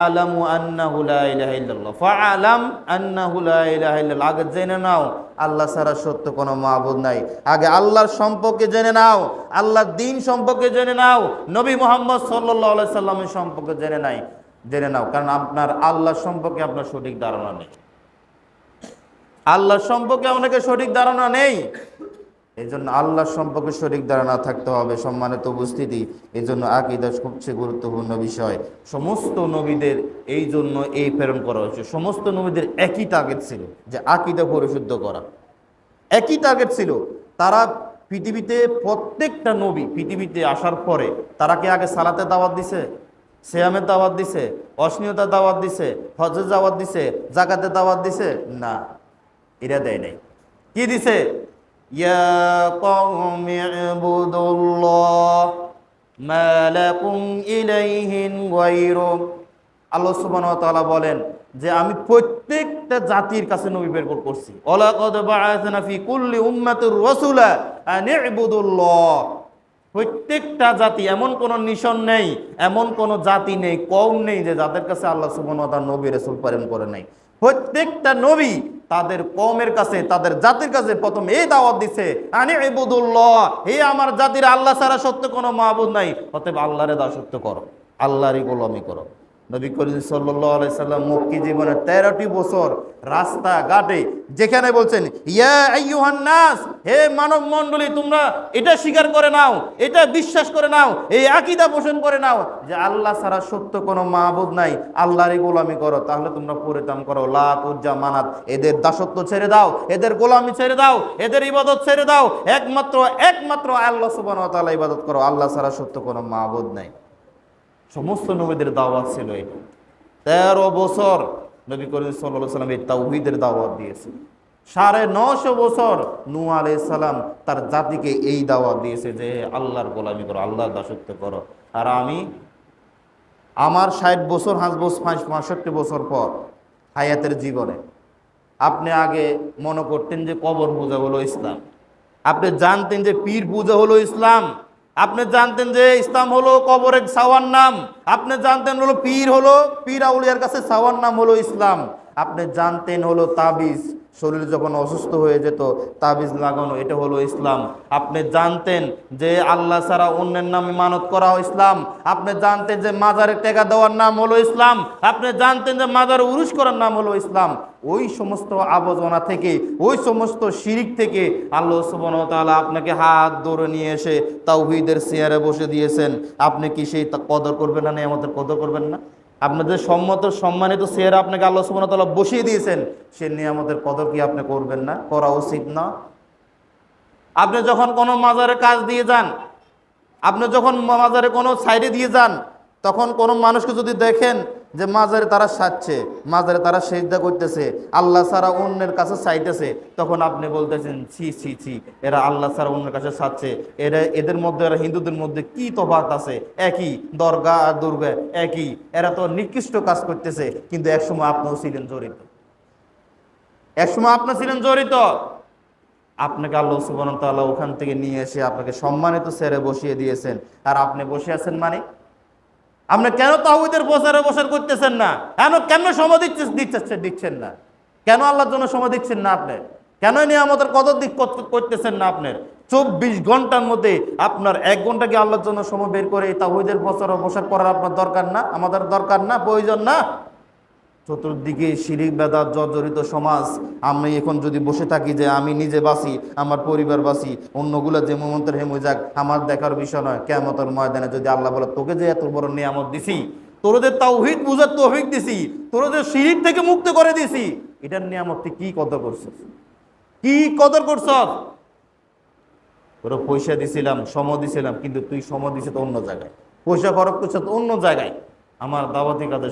আলামু আন্নাহু লা ইলাহা ইল্লাল্লাহ, ফাআলাম আন্নাহু লা ইলাহা ইল্লাল্লাহ। আগে জেনে নাও আল্লাহ ছাড়া সত্য কোনো মাবুদ নাই। আগে আল্লাহর সম্পর্কে জেনে নাও, আল্লাহর দ্বীন সম্পর্কে জেনে নাও, নবী মুহাম্মদ সাল্লাল্লাহু আলাইহি সাল্লামের সম্পর্কে জেনে নাও। কারণ আপনার আল্লাহ সম্পর্কে আপনার সঠিক ধারণা নেই। আল্লাহর সম্পর্কে অনেকে সঠিক ধারণা নেই। এই জন্য আল্লাহর সম্পর্কে সঠিক ধারণা থাকতে হবে। সম্মানিত উপস্থিতি, এই জন্য আকীদা সবচেয়ে গুরুত্বপূর্ণ বিষয়। সমস্ত নবীদের এই জন্য এই প্রেরণ করা হয়েছে। সমস্ত নবীদের একই টার্গেট ছিল, যে আকীদা পরিশুদ্ধ করা। একই টার্গেট ছিল। তারা পৃথিবীতে প্রত্যেকটা নবী পৃথিবীতে আসার পরে তারা কি আগে সালাতে দাওয়াত দিছে, সিয়ামের দাওয়াত দিছে, অশ্লীলতার দাওয়াত দিছে, হজের দাওয়াত দিছে, যাকাতের দাওয়াত দিছে? না, এরা দেয় নাই। কি দিছে? ইয়া কওমি ইবুদুল্লাহ মা লাকুম ইলাইহি গায়রু। আল্লাহ সুবহানাহু ওয়া তাআলা বলেন যে আমি প্রত্যেকটা জাতির কাছে নবী বের করছি। ওয়ালাকাদ বাআসনা ফি কুল্লি উম্মাতির রাসূলা আন ইবুদুল্লাহ। প্রত্যেকটা জাতি, এমন কোন নিশন নেই, এমন কোন জাতি নেই, কওম নেই যে যাদের কাছে আল্লাহ সুবহানাহু ওয়া তাআলা নবী রাসূল প্রেরণ করে নাই। প্রত্যেকটা নবী তাদের কওমের কাছে, তাদের জাতির কাছে প্রথম এই দাওয়াত দিছে, আনি ইবুদুল্লাহ, হে আমার জাতির, আল্লাহ ছাড়া সত্য কোনো মাবুদ নাই, অতএব আল্লাহরে দাসত্ব করো, আল্লাহরই গোলামি করো। নবী করিম সাল্লাল্লাহু আলাইহি সাল্লাম মক্কি জীবনে 13টি বছর রাস্তা ঘাটে যেখানে বলছেন ইয়া আইয়ুহান নাস, হে মানব মণ্ডলী, তোমরা এটা স্বীকার করে নাও, এটা বিশ্বাস করে নাও, এই আকীদা পোষণ করে নাও যে আল্লাহ ছাড়া সত্য কোনো মাবুদ নাই, আল্লাহরই গোলামি করো, তাহলে তোমরা পরিত্রাণ করো। লাত, উজ্জা, মানাত, এদের দাসত্ব ছেড়ে দাও, এদের গোলামি ছেড়ে দাও, এদের ইবাদত ছেড়ে দাও, একমাত্র আল্লাহ সুবহানাহু ওয়া তাআলা ইবাদত করো, আল্লাহ ছাড়া সত্য কোনো মাবুদ নাই। সমস্ত নবীদের দাওয়াত ছিল এটা। 13 বছর নবী করিম সাল্লাল্লাহু আলাইহি সাল্লাম এই তাওহীদের দাওয়াত দিয়েছেন। 950 বছর নূহ আলাইহিস সালাম তার জাতিকে এই দাওয়াত দিয়েছে যে আল্লাহর গোলামি করো, আল্লাহর দাসত্ব করো। আর আমার 60 বছর 65 বছর পর হায়াতের জীবনে আপনি আগে মনে করতেন যে কবর পূজা হলো ইসলাম, আপনি জানতেন যে পীর পূজা হলো ইসলাম, আপনি জানতেন যে ইসলাম হলো কবরের ছাওয়ার নাম, আপনি জানতেন হলো পীর আউলিয়ার কাছে ছাওয়ার নাম হলো ইসলাম, আপনি জানতেন হলো তাবিজ, শরীর যখন অসুস্থ হয়ে যেত তাবিজ লাগানো, এটা হলো ইসলাম। আপনি জানতেন যে আল্লাহ ছাড়া অন্যের নামে মানত করা ইসলাম, আপনি জানতেন যে মাজারে টেকা দেওয়ার নাম হলো ইসলাম, আপনি জানতেন যে মাজারে উরুস করার নাম হলো ইসলাম। ওই সমস্ত আবর্জনা থেকে, ওই সমস্ত শিরিক থেকে আল্লাহ সুবহানাহু ওয়া তাআলা আপনাকে হাত ধরে নিয়ে এসে তাওহীদের চেয়ারে বসে দিয়েছেন। আপনি কি সেই কদর করবেন না? নিয়ামতের কদর করবেন না? আপনাদের সম্মানিত চেয়ারে আপনাকে আল্লাহ সুবহানাহু ওয়া তাআলা বসিয়ে দিয়েছেন, সে নিয়ামতের কদর কি আপনি করবেন না? করা উচিত না? আপনি যখন কোনো মাজারে কাজ দিয়ে যান, আপনি যখন মাজারে কোনো সাইডে দিয়ে যান, তখন কোনো মানুষকে যদি দেখেন যে মাজারে তারা সাজছে, মাজারে তারা সিজদা করতেছে, আল্লাহ ছাড়া অন্যের কাছে চাইতেছে, তখন আপনি বলতেছেন ছি ছি ছি, এরা আল্লাহ ছাড়া অন্যের কাছে চাচ্ছে, এদের মধ্যে, এরা হিন্দুদের মধ্যে কি তফাৎ আছে? একই দরগা আর দুর্গা একই, এরা তো নিকৃষ্ট কাজ করতেছে। কিন্তু একসময় আপনিও ছিলেন জড়িত, একসময় আপনি ছিলেন জড়িত। আপনাকে আল্লাহ সুবহানাহু ওয়া তাআলা ওখান থেকে নিয়ে এসে আপনাকে সম্মানিত চেয়ারে বসিয়ে দিয়েছেন, আর আপনি বসে আছেন মানে আপনি কেন তাওহীদের প্রচার করতেছেন না? কেন সময় দিচ্ছেন না? কেন আল্লাহর জন্য সময় দিচ্ছেন না? আপনি কেন নিয়ামতের কদর করতেছেন না? আপনার 24 ঘন্টার মধ্যে আপনার 1 ঘন্টা কি আল্লাহর জন্য সময় বের করে তাওহীদের প্রচার করার আপনার দরকার না? আমাদের দরকার না? প্রয়োজন না? চতুর্দিকে শিরিক বেদাত জর্জরিত সমাজ। আমি এখন যদি বসে থাকি যে আমি নিজে বাঁচি, আমার পরিবার বাঁচি, অন্যগুলো যে মোমন্তের হেমে যাক, আমার দেখার বিষয় নয়। কিয়ামতের ময়দানে যদি আল্লাহ বলে তোকে যে এত বড় নিয়ামত দিছি, তোরদের তাওহীদ বুঝার তৌফিক দিছি, তোরদের শিরিক থেকে মুক্ত করে দিছি, এটার নিয়ামত তুই কি কদর করছিস? কি কদর করছস? তোর পয়সা দিছিলাম, সময় দিছিলাম, কিন্তু তুই সময় দিছিস তো অন্য জায়গায়, পয়সা খরচ করছিস তো অন্য জায়গায়। আমার দাওয়াতি কাজে